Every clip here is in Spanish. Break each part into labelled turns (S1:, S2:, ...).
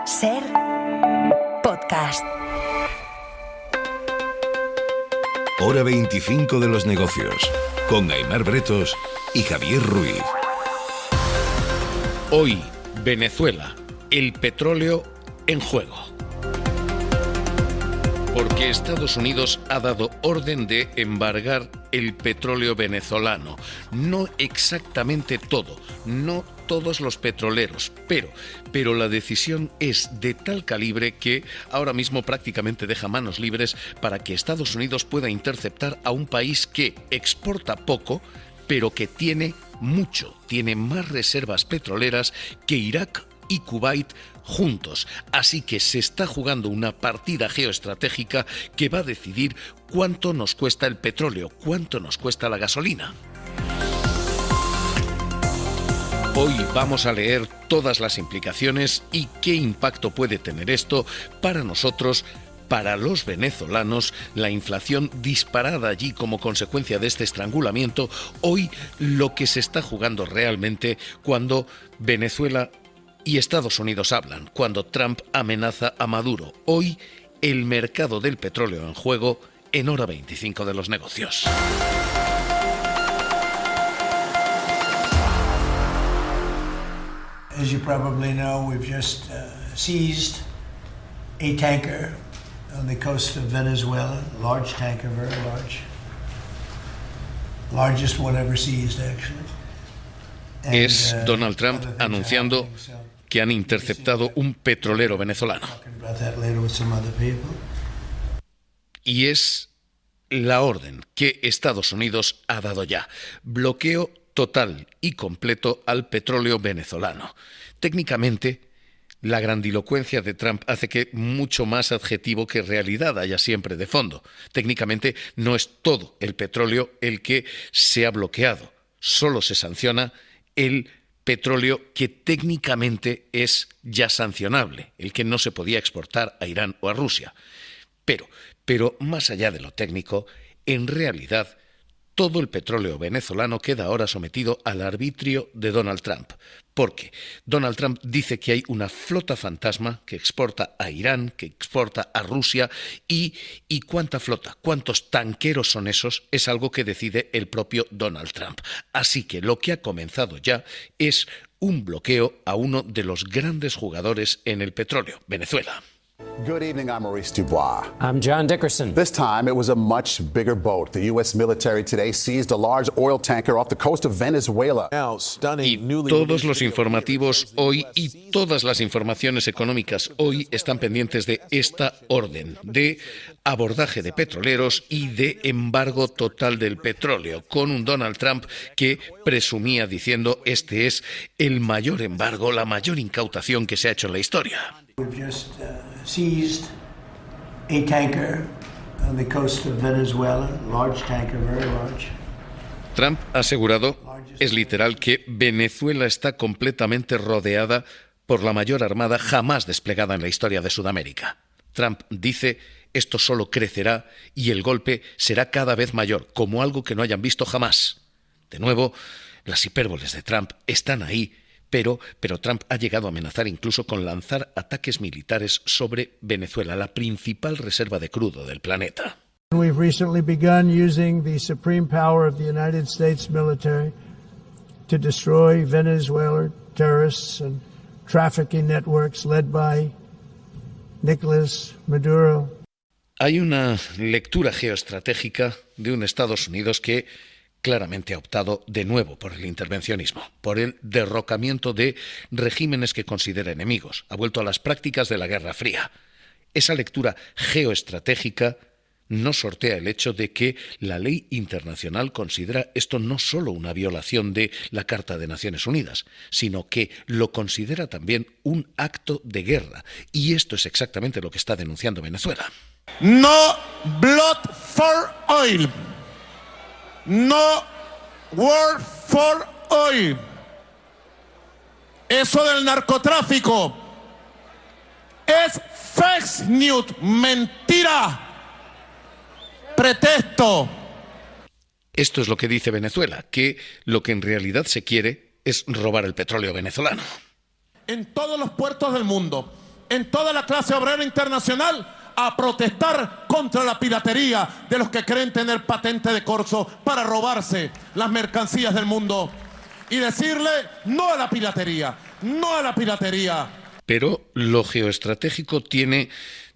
S1: Ser podcast.
S2: Hora 25 de los negocios, con Aimar Bretos y Javier Ruiz.
S3: Hoy, Venezuela, el petróleo en juego. Porque Estados Unidos ha dado orden de embargar el petróleo venezolano. No exactamente todo, no todos los petroleros, pero la decisión es de tal calibre que ahora mismo prácticamente deja manos libres para que Estados Unidos pueda interceptar a un país que exporta poco, pero que tiene mucho, tiene más reservas petroleras que Irak y Kuwait juntos. Así que se está jugando una partida geoestratégica que va a decidir cuánto nos cuesta el petróleo, cuánto nos cuesta la gasolina. Hoy vamos a leer todas las implicaciones y qué impacto puede tener esto para nosotros, para los venezolanos, la inflación disparada allí como consecuencia de este estrangulamiento. Hoy lo que se está jugando realmente cuando Venezuela y Estados Unidos hablan, cuando Trump amenaza a Maduro. Hoy el mercado del petróleo en juego en Hora 25 de los negocios.
S4: As you probably know, we've just seized a tanker on the coast of Venezuela, a large tanker, very large. Largest one ever seized, actually.
S3: Es Donald Trump anunciando que han interceptado un petrolero venezolano. Y es la orden que Estados Unidos ha dado ya. Bloqueo total y completo al petróleo venezolano. Técnicamente, la grandilocuencia de Trump hace que mucho más adjetivo que realidad haya siempre de fondo. Técnicamente no es todo el petróleo el que se ha bloqueado. Solo se sanciona el petróleo que técnicamente es ya sancionable, el que no se podía exportar a Irán o a Rusia. Pero más allá de lo técnico, en realidad todo el petróleo venezolano queda ahora sometido al arbitrio de Donald Trump, porque Donald Trump dice que hay una flota fantasma que exporta a Irán, que exporta a Rusia, y ¿cuánta flota? ¿Cuántos tanqueros son esos? Es algo que decide el propio Donald Trump. Así que lo que ha comenzado ya es un bloqueo a uno de los grandes jugadores en el petróleo, Venezuela.
S5: Good evening, I'm Maurice Dubois.
S6: I'm John Dickerson.
S5: This time it was a much bigger boat. The U.S. military today seized a large oil tanker off the coast of Venezuela.
S3: Y todos los informativos hoy y todas las informaciones económicas hoy están pendientes de esta orden de abordaje de petroleros y de embargo total del petróleo, con un Donald Trump que presumía diciendo este es el mayor embargo, la mayor incautación que se ha hecho en la historia.
S4: We've just seized a tanker on the coast of Venezuela, a large tanker, very large.
S3: Trump ha asegurado, es literal, que Venezuela está completamente rodeada por la mayor armada jamás desplegada en la historia de Sudamérica. Trump dice, esto solo crecerá y el golpe será cada vez mayor, como algo que no hayan visto jamás. De nuevo, las hipérboles de Trump están ahí, pero Trump ha llegado a amenazar incluso con lanzar ataques militares sobre Venezuela, la principal reserva de crudo del planeta.
S7: We've recently begun using the supreme power of the United States military to destroy Venezuelan terrorists and trafficking networks led by Nicolás Maduro.
S3: Hay una lectura geoestratégica de un Estados Unidos que claramente ha optado de nuevo por el intervencionismo, por el derrocamiento de regímenes que considera enemigos. Ha vuelto a las prácticas de la Guerra Fría. Esa lectura geoestratégica no sortea el hecho de que la ley internacional considera esto no solo una violación de la Carta de Naciones Unidas, sino que lo considera también un acto de guerra. Y esto es exactamente lo que está denunciando Venezuela.
S8: No blood for oil. No war for oil. Eso del narcotráfico es fake news, mentira, pretexto.
S3: Esto es lo que dice Venezuela, que lo que en realidad se quiere es robar el petróleo venezolano.
S8: En todos los puertos del mundo, en toda la clase obrera internacional a protestar contra la piratería de los que creen tener patente de corso para robarse las mercancías del mundo y decirle no a la piratería, no a la piratería.
S3: Pero lo geoestratégico tiene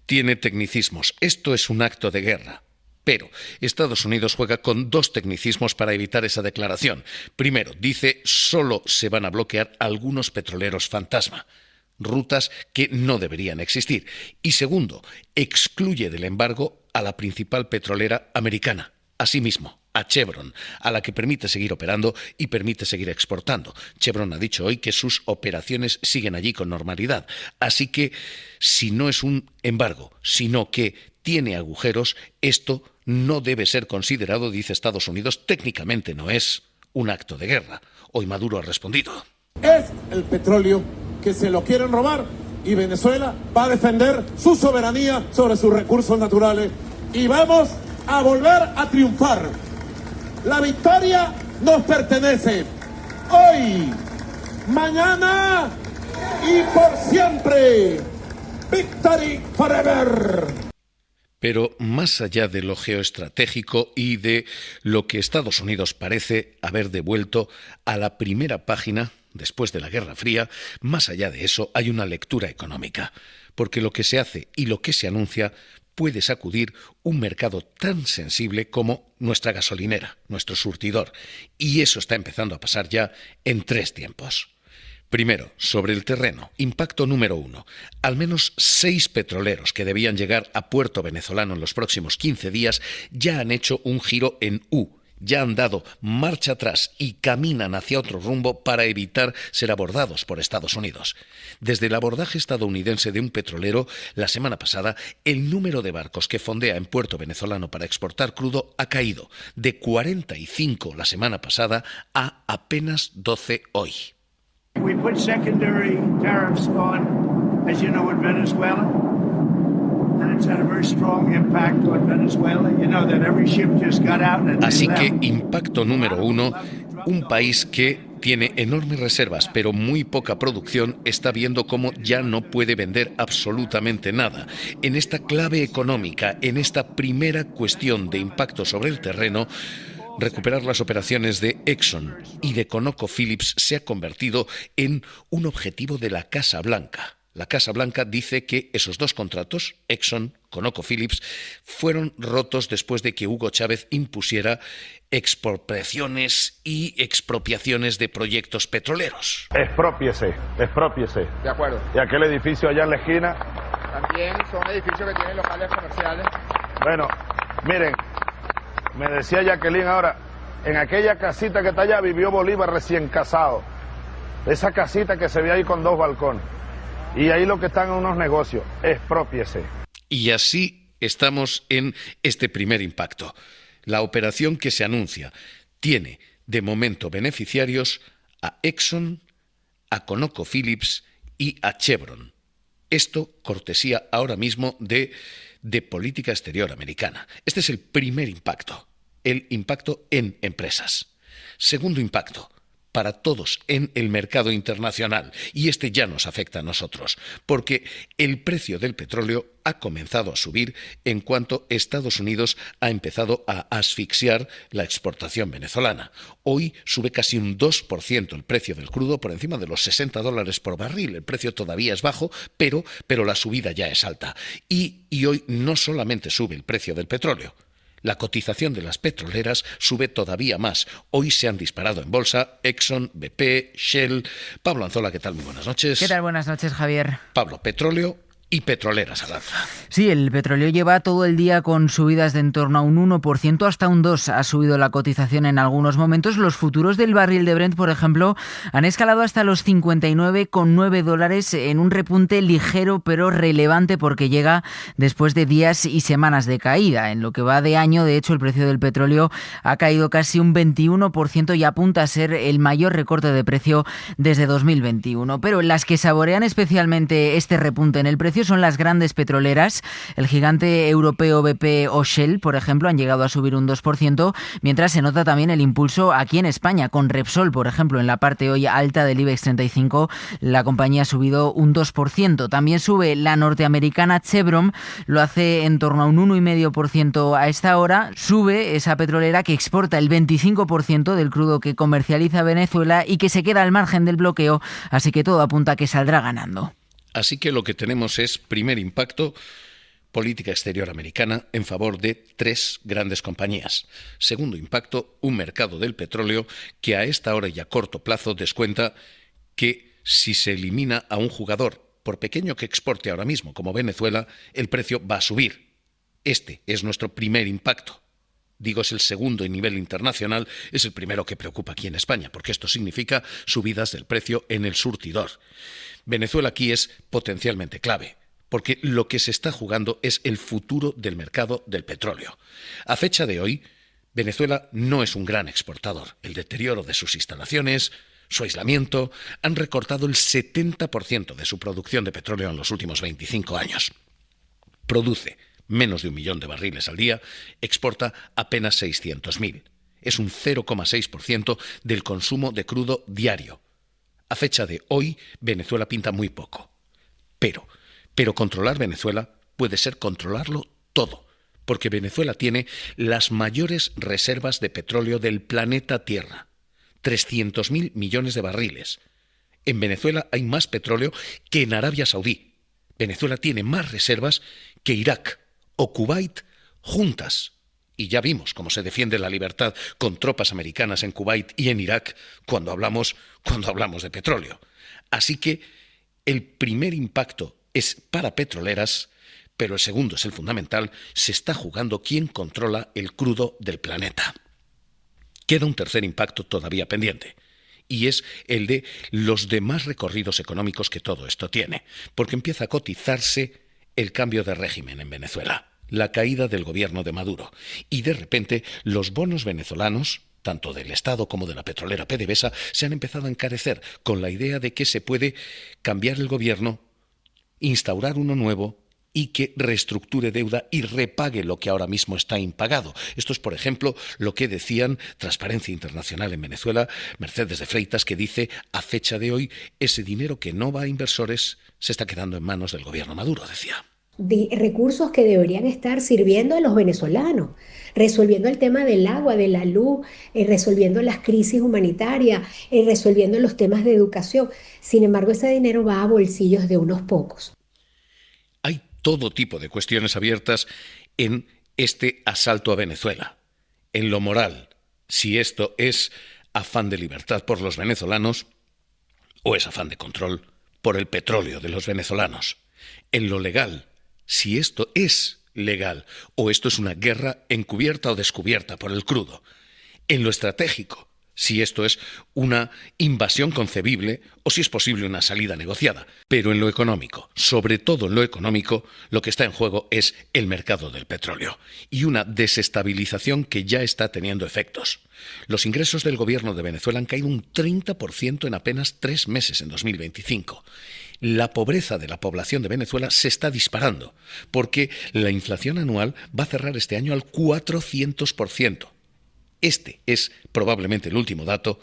S3: tecnicismos. Esto es un acto de guerra. Pero Estados Unidos juega con dos tecnicismos para evitar esa declaración. Primero, dice solo se van a bloquear algunos petroleros fantasma, rutas que no deberían existir. Y segundo, excluye del embargo a la principal petrolera americana, asimismo, a Chevron, a la que permite seguir operando y permite seguir exportando. Chevron ha dicho hoy que sus operaciones siguen allí con normalidad. Así que, si no es un embargo, sino que tiene agujeros, esto no debe ser considerado, dice Estados Unidos, técnicamente no es un acto de guerra. Hoy Maduro ha respondido.
S8: Es el petróleo que se lo quieren robar y Venezuela va a defender su soberanía sobre sus recursos naturales y vamos a volver a triunfar. La victoria nos pertenece hoy, mañana y por siempre. Victory forever.
S3: Pero más allá de lo geoestratégico y de lo que Estados Unidos parece haber devuelto a la primera página después de la Guerra Fría, más allá de eso hay una lectura económica, porque lo que se hace y lo que se anuncia puede sacudir un mercado tan sensible como nuestra gasolinera, nuestro surtidor, y eso está empezando a pasar ya en 3 tiempos. Primero, sobre el terreno, impacto número 1. Al menos 6 petroleros que debían llegar a puerto venezolano en los próximos 15 días ya han hecho un giro en U, ya han dado marcha atrás y caminan hacia otro rumbo para evitar ser abordados por Estados Unidos. Desde el abordaje estadounidense de un petrolero, la semana pasada, el número de barcos que fondea en puerto venezolano para exportar crudo ha caído de 45 la semana pasada a apenas 12 hoy.
S7: We put secondary tariffs on, as you know, in Venezuela, and it's had a very strong impact on Venezuela. You know that every ship just got out and
S3: Así que impacto número 1, un país que tiene enormes reservas pero muy poca producción está viendo cómo ya no puede vender absolutamente nada. En esta clave económica, en esta primera cuestión de impacto sobre el terreno, recuperar las operaciones de Exxon y de ConocoPhillips se ha convertido en un objetivo de la Casa Blanca. La Casa Blanca dice que esos 2 contratos, Exxon, ConocoPhillips, fueron rotos después de que Hugo Chávez impusiera expropiaciones y expropiaciones de proyectos petroleros.
S6: Exprópiese.
S9: De acuerdo.
S6: Y aquel edificio allá en la esquina.
S9: También son edificios que tienen locales comerciales.
S6: Bueno, miren, me decía Jacqueline ahora, en aquella casita que está allá vivió Bolívar recién casado. Esa casita que se ve ahí con 2 balcones. Y ahí lo que están en unos negocios, exprópiese.
S3: Y así estamos en este primer impacto. La operación que se anuncia tiene de momento beneficiarios a Exxon, a ConocoPhillips y a Chevron. Esto cortesía ahora mismo de política exterior americana. Este es el primer impacto, el impacto en empresas. Segundo impacto, para todos en el mercado internacional, y este ya nos afecta a nosotros, porque el precio del petróleo ha comenzado a subir en cuanto Estados Unidos ha empezado a asfixiar la exportación venezolana. Hoy sube casi un 2% el precio del crudo, por encima de los $60 por barril. El precio todavía es bajo, pero la subida ya es alta. Y hoy no solamente sube el precio del petróleo, la cotización de las petroleras sube todavía más. Hoy se han disparado en bolsa Exxon, BP, Shell. Pablo Anzola, ¿qué tal? Muy buenas noches.
S10: ¿Qué tal? Buenas noches, Javier.
S3: Pablo, petróleo y petroleras al alza.
S10: Sí, el petróleo lleva todo el día con subidas de en torno a un 1%, hasta un 2% ha subido la cotización en algunos momentos. Los futuros del barril de Brent, por ejemplo, han escalado hasta los $59,9 en un repunte ligero pero relevante porque llega después de días y semanas de caída. En lo que va de año, de hecho, el precio del petróleo ha caído casi un 21% y apunta a ser el mayor recorte de precio desde 2021. Pero las que saborean especialmente este repunte en el precio precio son las grandes petroleras. El gigante europeo BP o Shell, por ejemplo, han llegado a subir un 2%, mientras se nota también el impulso aquí en España, con Repsol, por ejemplo, en la parte hoy alta del IBEX 35, la compañía ha subido un 2%. También sube la norteamericana Chevron, lo hace en torno a un 1,5% a esta hora. Sube esa petrolera que exporta el 25% del crudo que comercializa Venezuela y que se queda al margen del bloqueo, así que todo apunta a que saldrá ganando.
S3: Así que lo que tenemos es, primer impacto, política exterior americana en favor de 3 grandes compañías. Segundo impacto, un mercado del petróleo que a esta hora y a corto plazo descuenta que si se elimina a un jugador, por pequeño que exporte ahora mismo, como Venezuela, el precio va a subir. Este es nuestro primer impacto. Digo, es el segundo en nivel internacional, es el primero que preocupa aquí en España, porque esto significa subidas del precio en el surtidor. Venezuela aquí es potencialmente clave, porque lo que se está jugando es el futuro del mercado del petróleo. A fecha de hoy, Venezuela no es un gran exportador. El deterioro de sus instalaciones, su aislamiento, han recortado el 70% de su producción de petróleo en los últimos 25 años. Produce menos de 1 millón de barriles al día, exporta apenas 600.000. Es un 0,6% del consumo de crudo diario. A fecha de hoy, Venezuela pinta muy poco. Pero controlar Venezuela puede ser controlarlo todo, porque Venezuela tiene las mayores reservas de petróleo del planeta Tierra, 300.000 millones de barriles. En Venezuela hay más petróleo que en Arabia Saudí. Venezuela tiene más reservas que Irak o Kuwait juntas. Y ya vimos cómo se defiende la libertad con tropas americanas en Kuwait y en Irak cuando hablamos de petróleo. Así que el primer impacto es para petroleras, pero el segundo es el fundamental. Se está jugando quién controla el crudo del planeta. Queda un tercer impacto todavía pendiente, y es el de los demás recorridos económicos que todo esto tiene, porque empieza a cotizarse el cambio de régimen en Venezuela, la caída del gobierno de Maduro, y de repente los bonos venezolanos, tanto del Estado como de la petrolera PDVSA, se han empezado a encarecer con la idea de que se puede cambiar el gobierno, instaurar uno nuevo y que reestructure deuda y repague lo que ahora mismo está impagado. Esto es, por ejemplo, lo que decían Transparencia Internacional en Venezuela, Mercedes de Freitas, que dice, a fecha de hoy, ese dinero que no va a inversores se está quedando en manos del gobierno Maduro, decía.
S11: De recursos que deberían estar sirviendo a los venezolanos, resolviendo el tema del agua, de la luz, resolviendo las crisis humanitarias, resolviendo los temas de educación. Sin embargo, ese dinero va a bolsillos de unos pocos.
S3: Hay todo tipo de cuestiones abiertas en este asalto a Venezuela. En lo moral, si esto es afán de libertad por los venezolanos o es afán de control por el petróleo de los venezolanos. En lo legal, si esto es legal o esto es una guerra encubierta o descubierta por el crudo. En lo estratégico, si esto es una invasión concebible o si es posible una salida negociada. Pero en lo económico, sobre todo en lo económico, lo que está en juego es el mercado del petróleo y una desestabilización que ya está teniendo efectos. Los ingresos del gobierno de Venezuela han caído un 30% en apenas 3 meses en 2025. La pobreza de la población de Venezuela se está disparando porque la inflación anual va a cerrar este año al 400%. Este es probablemente el último dato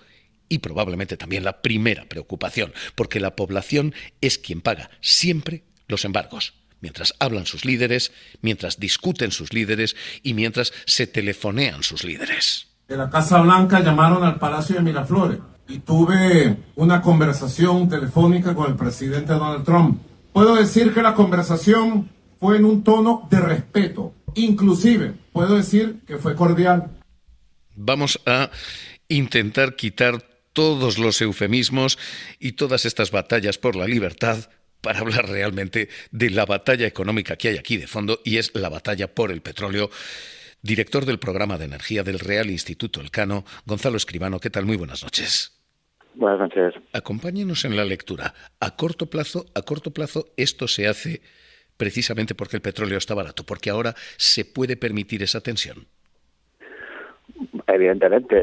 S3: y probablemente también la primera preocupación, porque la población es quien paga siempre los embargos, mientras hablan sus líderes, mientras discuten sus líderes y mientras se telefonean sus líderes.
S8: De la Casa Blanca llamaron al Palacio de Miraflores y tuve una conversación telefónica con el presidente Donald Trump. Puedo decir que la conversación fue en un tono de respeto, inclusive puedo decir que fue cordial.
S3: Vamos a intentar quitar todos los eufemismos y todas estas batallas por la libertad para hablar realmente de la batalla económica que hay aquí de fondo, y es la batalla por el petróleo. Director del programa de energía del Real Instituto Elcano, Gonzalo Escribano, ¿qué tal? Muy buenas noches.
S12: Buenas noches.
S3: Acompáñenos en la lectura. A corto plazo, esto se hace precisamente porque el petróleo está barato, porque ahora se puede permitir esa tensión.
S12: Evidentemente,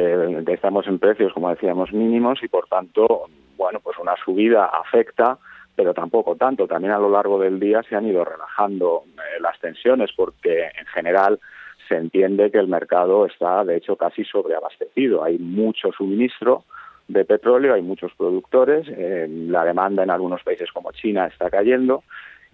S12: estamos en precios, como decíamos, mínimos y, por tanto, bueno, pues una subida afecta pero tampoco tanto. También a lo largo del día se han ido relajando las tensiones porque en general se entiende que el mercado está de hecho casi sobreabastecido. Hay mucho suministro de petróleo, hay muchos productores, la demanda en algunos países como China está cayendo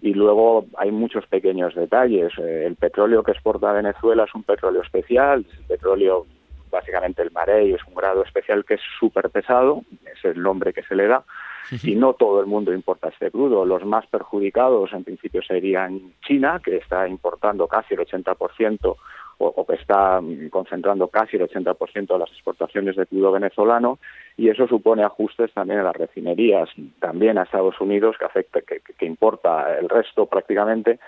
S12: y luego hay muchos pequeños detalles. El petróleo que exporta Venezuela es un petróleo especial, el petróleo, básicamente el marey, es un grado especial que es súper pesado, es el nombre que se le da, y no todo el mundo importa este crudo. Los más perjudicados en principio serían China, que está importando casi el 80% o que está concentrando casi el 80% de las exportaciones de crudo venezolano, y eso supone ajustes también a las refinerías, también a Estados Unidos, que importa el resto prácticamente,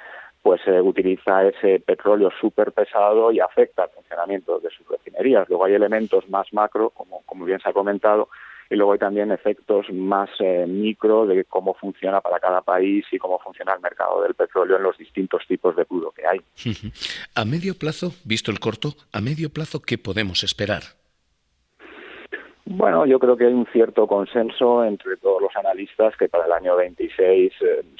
S12: pues utiliza ese petróleo súper pesado y afecta al funcionamiento de sus refinerías. Luego hay elementos más macro, como bien se ha comentado, y luego hay también efectos más micro de cómo funciona para cada país y cómo funciona el mercado del petróleo en los distintos tipos de crudo que hay.
S3: A medio plazo, visto el corto, a medio plazo, ¿qué podemos esperar?
S12: Bueno, yo creo que hay un cierto consenso entre todos los analistas que para el año 26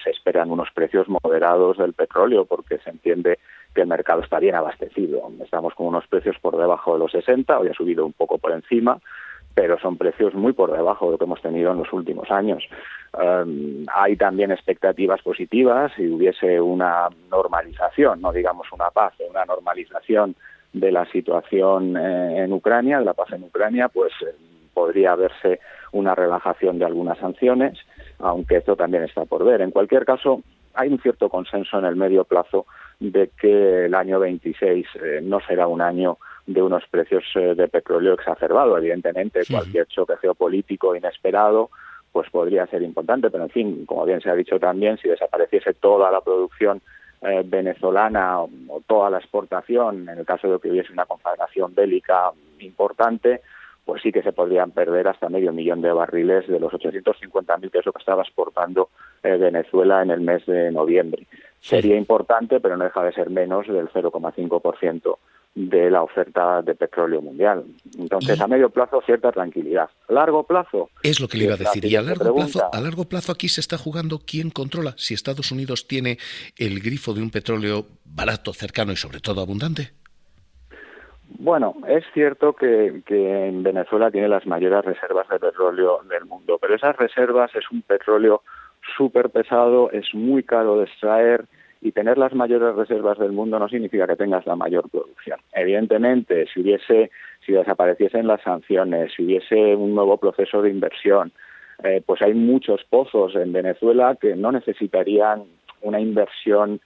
S12: se esperan unos precios moderados del petróleo porque se entiende que el mercado está bien abastecido. Estamos con unos precios por debajo de los 60, hoy ha subido un poco por encima, pero son precios muy por debajo de lo que hemos tenido en los últimos años. Hay también expectativas positivas. Si hubiese una normalización, no digamos una paz, una normalización de la situación en Ucrania, de la paz en Ucrania, pues podría verse una relajación de algunas sanciones, aunque esto también está por ver. En cualquier caso, hay un cierto consenso en el medio plazo de que el año 26 no será un año de unos precios de petróleo exacerbado. Evidentemente, cualquier choque geopolítico inesperado pues podría ser importante, pero en fin, como bien se ha dicho también, si desapareciese toda la producción venezolana o toda la exportación, en el caso de que hubiese una conflagración bélica importante, pues sí que se podrían perder hasta 500.000 de barriles de los 850.000, que es lo que estaba exportando Venezuela en el mes de noviembre. Sería importante, pero no deja de ser menos del 0,5% de la oferta de petróleo mundial. Entonces, a medio plazo, cierta tranquilidad. A largo plazo...
S3: Es lo que le iba a decir. Y a largo plazo aquí se está jugando quién controla. Si Estados Unidos tiene el grifo de un petróleo barato, cercano y sobre todo abundante.
S12: Bueno, es cierto que en Venezuela tiene las mayores reservas de petróleo del mundo, pero esas reservas es un petróleo súper pesado, es muy caro de extraer, y tener las mayores reservas del mundo no significa que tengas la mayor producción. Evidentemente, si desapareciesen las sanciones, si hubiese un nuevo proceso de inversión, pues hay muchos pozos en Venezuela que no necesitarían una inversión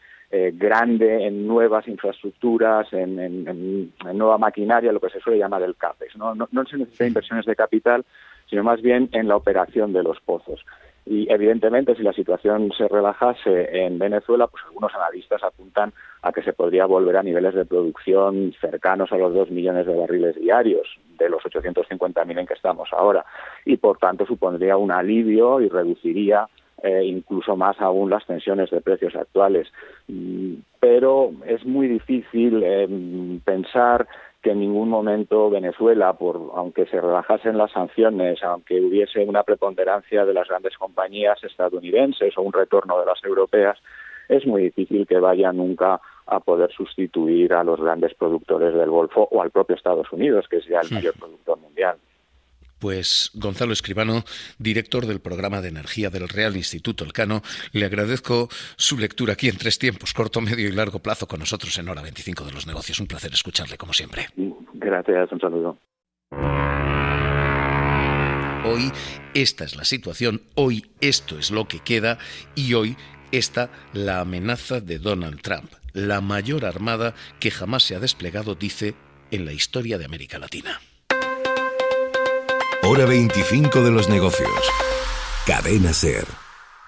S12: grande en nuevas infraestructuras, en nueva maquinaria, lo que se suele llamar el CAPEX. No se necesitan inversiones de capital, sino más bien en la operación de los pozos. Y evidentemente, si la situación se relajase en Venezuela, pues algunos analistas apuntan a que se podría volver a niveles de producción cercanos a los 2 millones de barriles diarios, de los 850.000 en que estamos ahora. Y por tanto supondría un alivio y reduciría incluso más aún las tensiones de precios actuales. Pero es muy difícil pensar que en ningún momento Venezuela, aunque se relajasen las sanciones, aunque hubiese una preponderancia de las grandes compañías estadounidenses o un retorno de las europeas, es muy difícil que vaya nunca a poder sustituir a los grandes productores del Golfo o al propio Estados Unidos, que es ya el mayor productor mundial.
S3: Pues Gonzalo Escribano, director del programa de energía del Real Instituto Elcano, le agradezco su lectura aquí en 3 tiempos, corto, medio y largo plazo, con nosotros en Hora 25 de los Negocios. Un placer escucharle, como siempre.
S12: Gracias, un saludo.
S3: Hoy esta es la situación, hoy esto es lo que queda y hoy está la amenaza de Donald Trump, la mayor armada que jamás se ha desplegado, dice, en la historia de América Latina.
S2: Hora 25 de los Negocios. Cadena SER.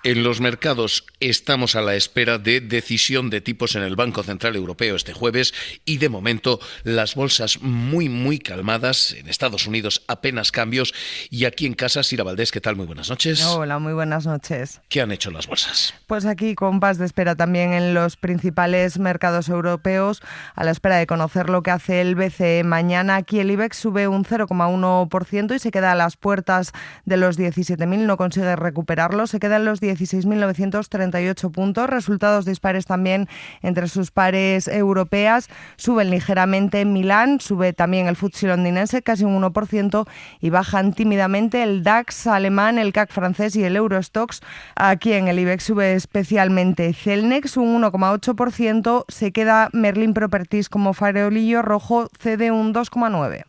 S3: En los mercados estamos a la espera de decisión de tipos en el Banco Central Europeo este jueves y de momento las bolsas muy calmadas. En Estados Unidos apenas cambios y aquí en casa, Sira Valdés, ¿qué tal? Muy buenas noches.
S13: Hola, muy buenas noches.
S3: ¿Qué han hecho las bolsas?
S13: Pues aquí compás de espera también en los principales mercados europeos, a la espera de conocer lo que hace el BCE mañana. Aquí el IBEX sube un 0,1% y se queda a las puertas de los 17.000, no consigue recuperarlo, se queda en los 17.000 16.938 puntos. Resultados dispares también entre sus pares europeas. Suben ligeramente en Milán, sube también el FTSE londinense, casi un 1%, y bajan tímidamente el DAX alemán, el CAC francés y el Eurostoxx. Aquí en el IBEX sube especialmente Celnex, un 1,8%. Se queda Merlin Properties como farolillo rojo, cede un 2,9%.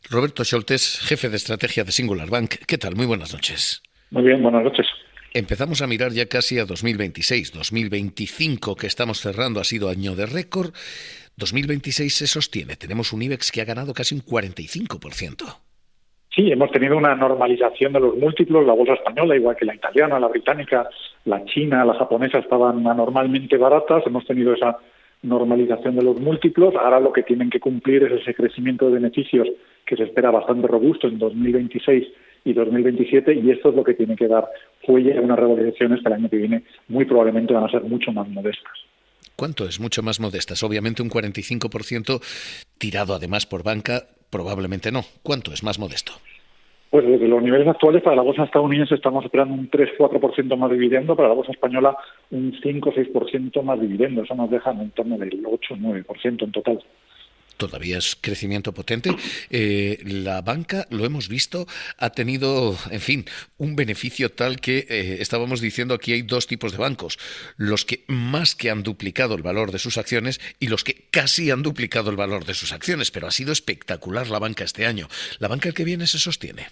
S3: Roberto Scholtes, jefe de estrategia de Singular Bank. ¿Qué tal? Muy buenas noches.
S14: Muy bien, buenas noches.
S3: Empezamos a mirar ya casi a 2026. 2025 que estamos cerrando ha sido año de récord. 2026 se sostiene. Tenemos un IBEX que ha ganado casi un 45%.
S14: Sí, hemos tenido una normalización de los múltiplos. La bolsa española, igual que la italiana, la británica, la china, la japonesa, estaban anormalmente baratas. Hemos tenido esa normalización de los múltiplos. Ahora lo que tienen que cumplir es ese crecimiento de beneficios que se espera bastante robusto en 2026 y 2027, y esto es lo que tiene que dar fuelle a unas revalorizaciones que el año que viene muy probablemente van a ser mucho más modestas.
S3: ¿Cuánto es mucho más modestas? Obviamente un 45% tirado además por banca, probablemente no. ¿Cuánto es más modesto?
S14: Pues desde los niveles actuales para la bolsa estadounidense estamos esperando un 3-4% más dividendo, para la bolsa española un 5-6% más dividendo. Eso nos deja en torno del 8-9% en total.
S3: Todavía es crecimiento potente. La banca, lo hemos visto, ha tenido, en fin, un beneficio tal que estábamos diciendo aquí hay dos tipos de bancos. Los que más que han duplicado el valor de sus acciones y los que casi han duplicado el valor de sus acciones. Pero ha sido espectacular la banca este año. ¿La banca el que viene se sostiene?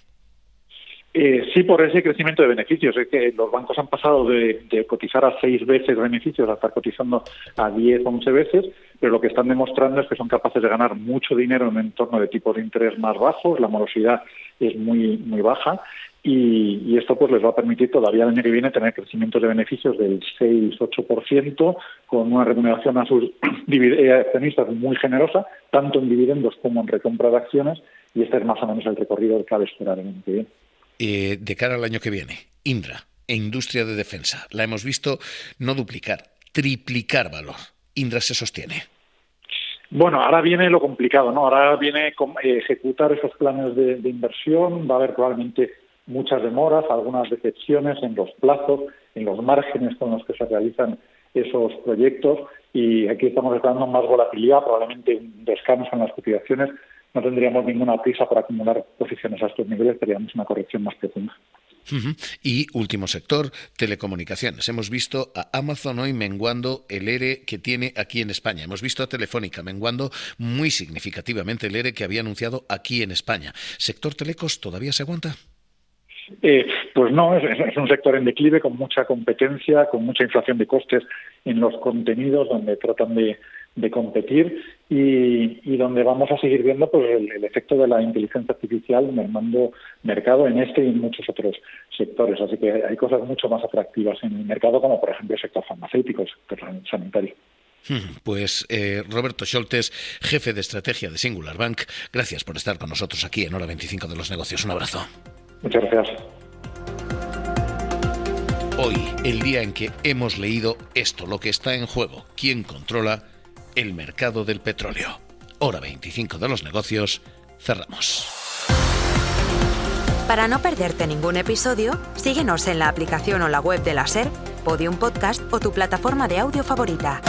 S14: Sí, por ese crecimiento de beneficios. Es que los bancos han pasado de cotizar a 6 veces beneficios a estar cotizando a 10, 11 veces, pero lo que están demostrando es que son capaces de ganar mucho dinero en un entorno de tipos de interés más bajos, la morosidad es muy muy baja, y esto pues les va a permitir todavía el año que viene tener crecimientos de beneficios del 6-8%, con una remuneración a sus accionistas muy generosa, tanto en dividendos como en recompra de acciones, y este es más o menos el recorrido que cabe esperar el año que viene.
S3: De cara al año que viene, Indra, industria de defensa, la hemos visto no duplicar, triplicar valor. Indra se sostiene.
S14: Bueno, ahora viene lo complicado, ¿no? Ahora viene ejecutar esos planes de inversión. Va a haber probablemente muchas demoras, algunas decepciones en los plazos, en los márgenes con los que se realizan esos proyectos, y aquí estamos esperando más volatilidad, probablemente un descanso en las cotizaciones. No tendríamos ninguna prisa por acumular posiciones a estos niveles, tendríamos una corrección más profunda.
S3: Y último sector, telecomunicaciones. Hemos visto a Amazon hoy menguando el ERE que tiene aquí en España. Hemos visto a Telefónica menguando muy significativamente el ERE que había anunciado aquí en España. ¿Sector telecos todavía se aguanta?
S14: Pues no, es un sector en declive, con mucha competencia, con mucha inflación de costes en los contenidos, donde tratan de competir, y donde vamos a seguir viendo pues el efecto de la inteligencia artificial mermando mercado en este y en muchos otros sectores. Así que hay cosas mucho más atractivas en el mercado, como por ejemplo el sector farmacéutico, el sector sanitario.
S3: Pues Roberto Scholtes, jefe de estrategia de Singular Bank, gracias por estar con nosotros aquí en Hora 25 de los Negocios. Un abrazo.
S14: Muchas gracias.
S3: Hoy, el día en que hemos leído esto, lo que está en juego, quién controla el mercado del petróleo. Hora 25 de los Negocios, cerramos.
S1: Para no perderte ningún episodio, síguenos en la aplicación o la web de la SER, Podium Podcast o tu plataforma de audio favorita.